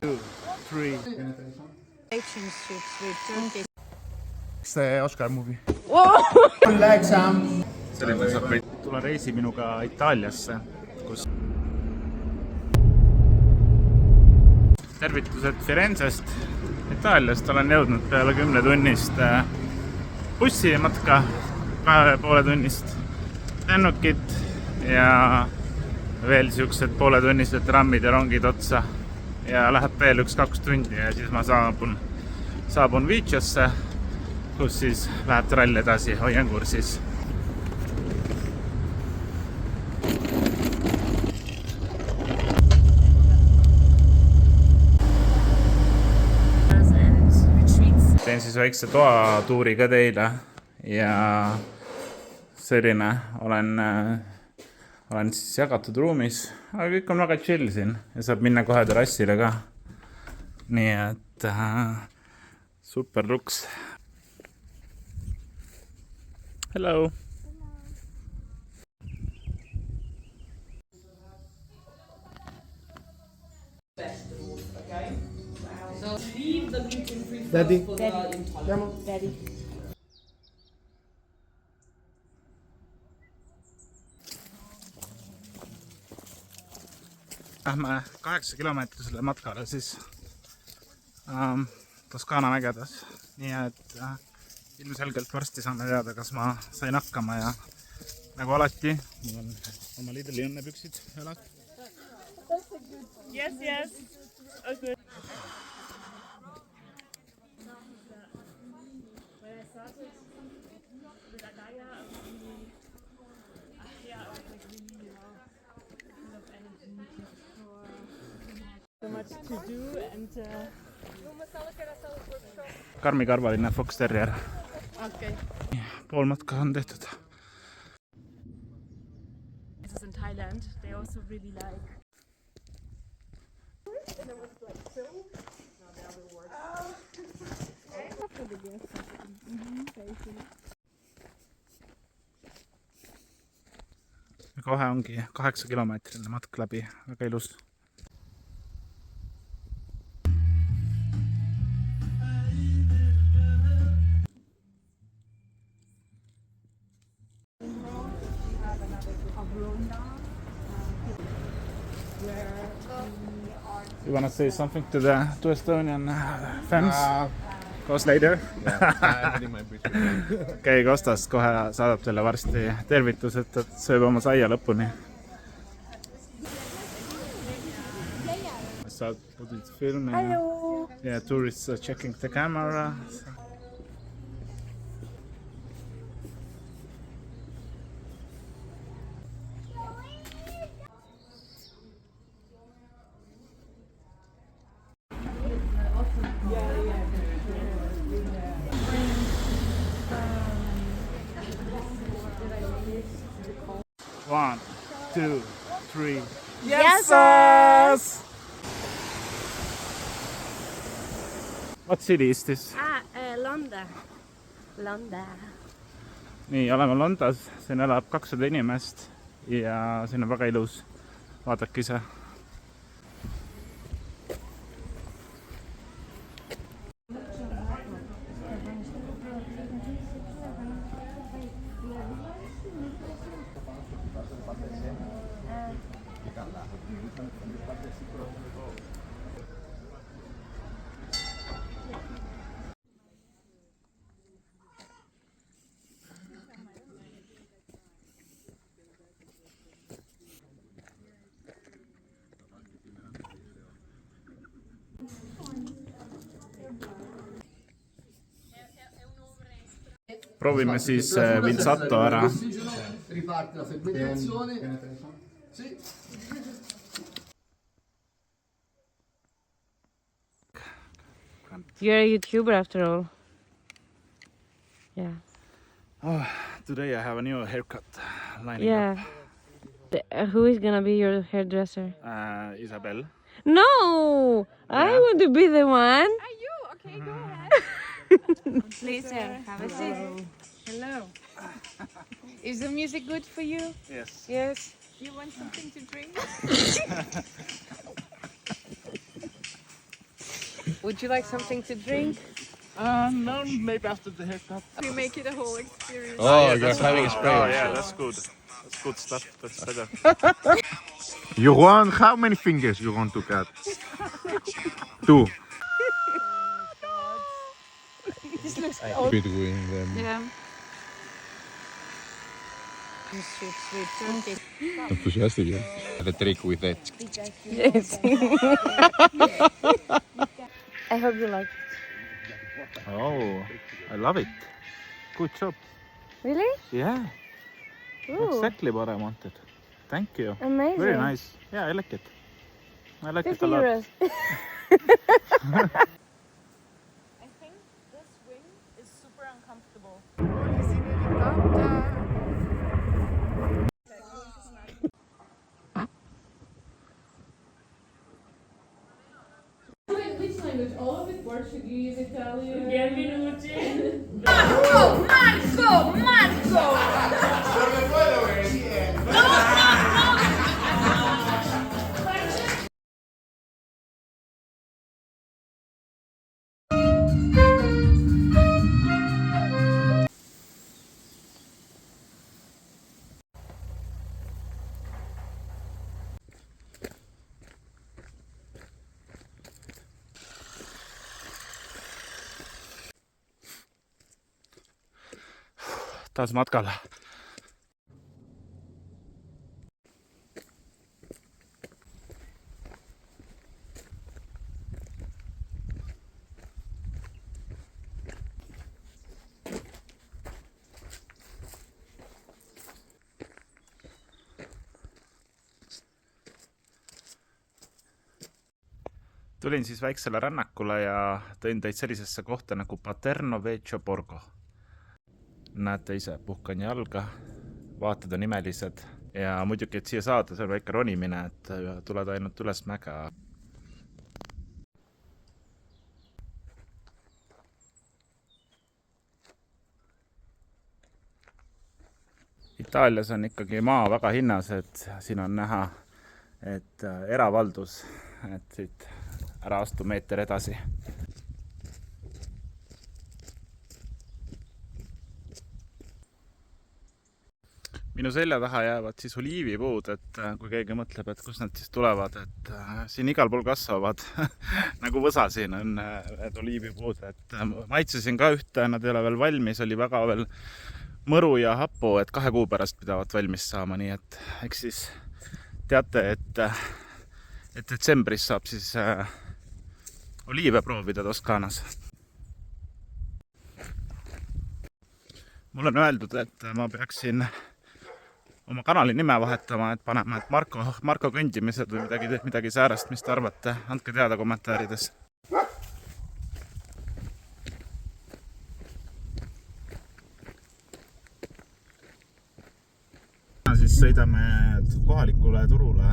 2, 3. see Oscar movie. selline saab tulla reisi minuga Itaaliasse, kus tervitused Firenzest, Itaaliast. Olen jõudnud peale 10-tunnist bussimatka, 2,5-tunnist lennukit ja veel siuksed pooletunnised trammid ja rongid otsa. Ja läheb veel 1-2 tundi ja siis ma saabun Viciosse, kus siis läheb trall edasi, hoian kursis. Teen siis väikse toatuuri ka teile ja selline olen siis jagatud ruumis, aga kõik on väga chill siin ja saab minna kohe terrassile ka. Nii et super luks. Hello! Daddy. Daddy. Lähme 8-kilomeetrisele matkale siis Toskaana mägedes. Nii et ilmselgelt varsti saame teada, kas ma sain hakkama ja nagu alati, mul on oma Lidli õnnepüksid jalad. Yes. Okay. So much to do and Karmikarvaline Fox Terrier. okay. Pool matka on tehtud. This is in Thailand. They also really like. And it was like so. No, that will work. For the guests. Kohe ongi 8-kilomeetrine matk läbi, väga ilus. You want to say something to Estonian fans? Koos later? Okei, Kostas kohe saadab teile varsti tervitused, et sööb oma saia lõpuni. Saad pudid filmi. Hello. Yeah, tourists are checking the camera. One, 2, 3. Yes! What city is this? Londa. Nii, oleme Londas, siin elab 200 inimest ja siin on väga ilus. Vaadake ise. Proovime siis Vinzato ära. Riparte la segmentazione. Sì. You're a YouTuber after all. Yeah. Oh, today I have a new haircut lining up. Who is gonna be your hairdresser? Isabel. No! I Yeah. want to be the one. Are you? Okay, go ahead. Please, sir, have a seat. Hello. Is the music good for you? Yes. Yes. You want something to drink? Would you like something to drink? No, maybe after the haircut. We make it a whole experience. Oh, you're having a spray. Oh yeah, that's good. That's good stuff. That's better. You want how many fingers you want to cut? 2. This looks Between them. Yeah. Sweet turkey. Enthusiastic, yeah. The trick with that. Yes. I hope you like it. Oh, I love it. Good job. Really? Yeah, Ooh, exactly what I wanted. Thank you. amazing. Very nice. Yeah, I like it. I like 50 it a lot. euros. I think this wing is super uncomfortable. Which language? All of it? Portuguese, Italian? Taas matkalla. Tulin siis väiksele rännakule ja tõin teid sellisesse kohta nagu Paterno Vecchio Borgo. Näete ise, puhkan jalga, vaated on imelised ja muidugi, et siia saada, see on väike ronimine, et tuled ainult üles mäge. Itaalias on ikkagi maa väga hinnas, et siin on näha, et eravaldus, et siit ära astu meeter edasi. Minu selja taha jäävad siis oliivipuud, et kui keegi mõtleb, et kus nad siis tulevad, et siin igal pool kasvavad, nagu võsa siin on need oliivipuud, et maitsesin ka ühte, nad ei ole veel valmis, oli väga veel mõru ja hapu, et 2 kuu pärast pidavat valmis saama, nii et eks siis teate, et detsembris saab siis oliive proovida Toskaanas. Mulle on öeldud, et ma peaksin oma kanali nime vahetama, et paneme, et Marko kõndimised või midagi säärast, mis te arvate, andke teada kommentaarides. Siis sõidame kohalikule turule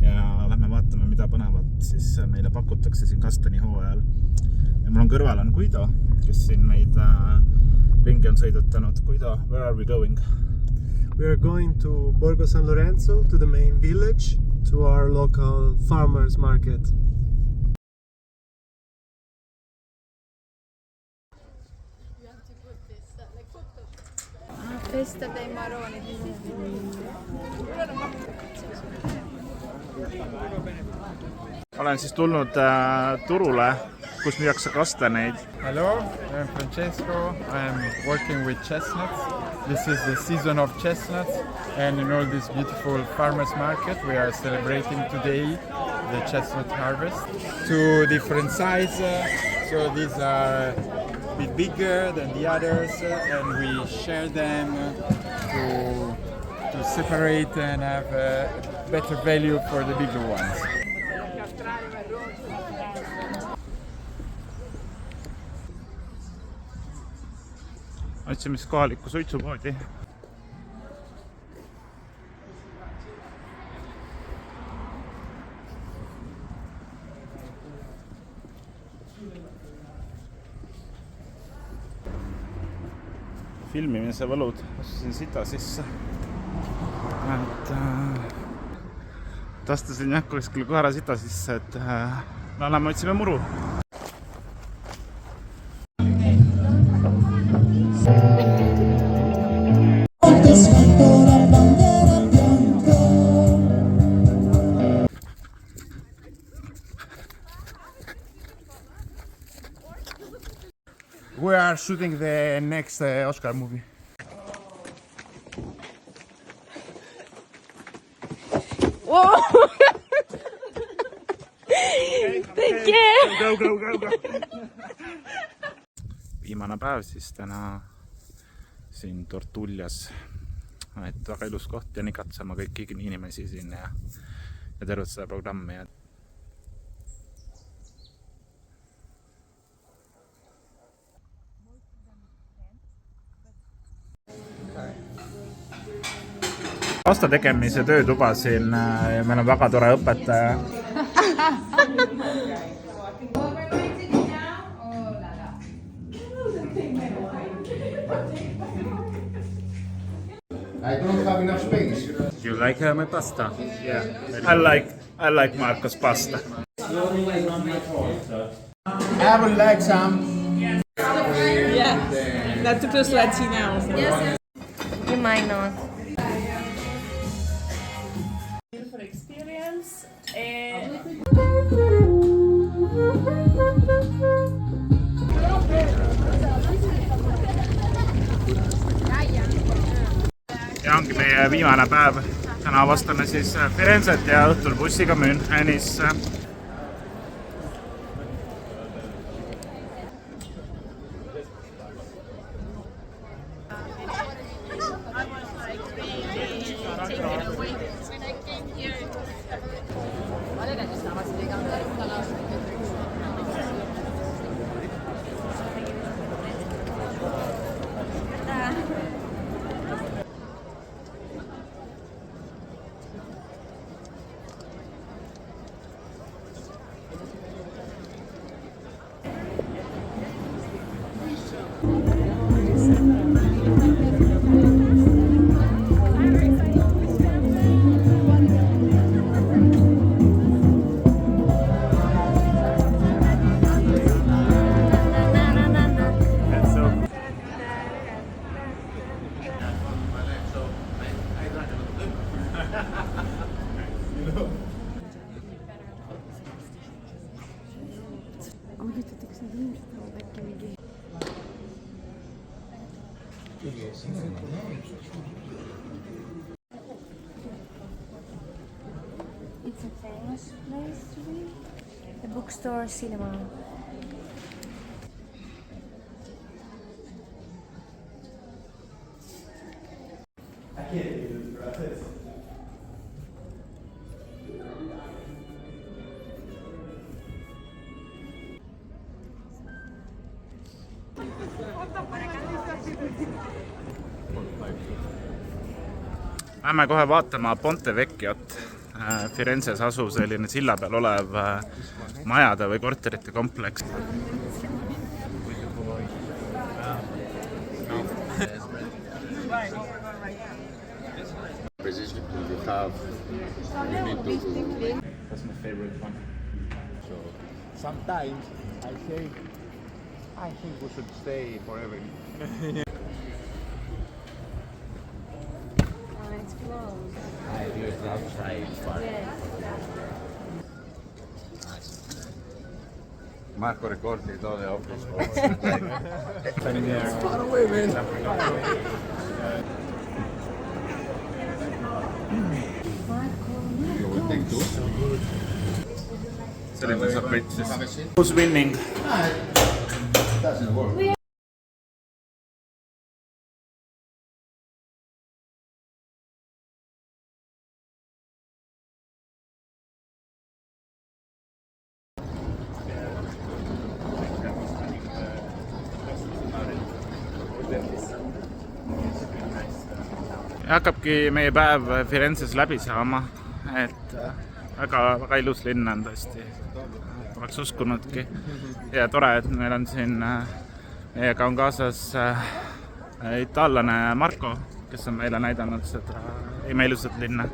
ja lähme vaatame, mida põnevat siis meile pakutakse siin Kastani hooajal. Ja mul on kõrval on Guido, kes siin meid ringi on sõidutanud. Guido, where are we going? We are going to Borgo San Lorenzo, to the main village, to our local farmers market. Festa dei Maroni. Olen siis tulnud turule, kus müüakse kastaneid. Hello, I'm Francesco. I'm working with chestnuts. This is the season of chestnuts, and in all this beautiful farmers market we are celebrating today the chestnut harvest. 2 different sizes, so these are a bit bigger than the others, and we share them to separate and have a better value for the bigger ones. Otsime siis kohalikku suitsupoodi. Filmimise võlud, astusin sita sisse. Tastasin jah kuskil koera sita sisse, et me otsime muru. We are shooting the next Oscar movie. Whoa! Thank you! Go. Viimane päev siis täna siin Tortuljas. Et väga ilus koht ja nikatsema kõiki inimesi siin ja tervitada programmi. Pasta tegemise töötuba siin, meil on väga tore õpetaja. I don't have enough space. You like my pasta? Yeah. I like Marco's pasta. I would like some. Yeah, that's supposed to let you know. Yes. You might not. Beautiful experience. Ja ongi meie viimane päev. Täna avastame siis Firenzet ja õhtul bussiga Münchenisse. It's a famous place to be. The bookstore cinema. Lähme kohe vaatama Ponte Vecchiot. Firenzes asuv selline silla peal olev majade või korterite kompleks. That's my favorite one. So sometimes I say, I think we should stay forever. It's closed. I do it outside. Yes. Marco recorded all the office. Far away, man. You will take two. Selline saab veits siis. Who's winning? Doesn't work. Hakkabki meie päev Firenzes läbi saama, et väga ilus linn on tõesti, poleks uskunudki ja tore, et meil on siin, meiega on kaasas itaallane Marco, kes on meile näidanud seda imelusat linna.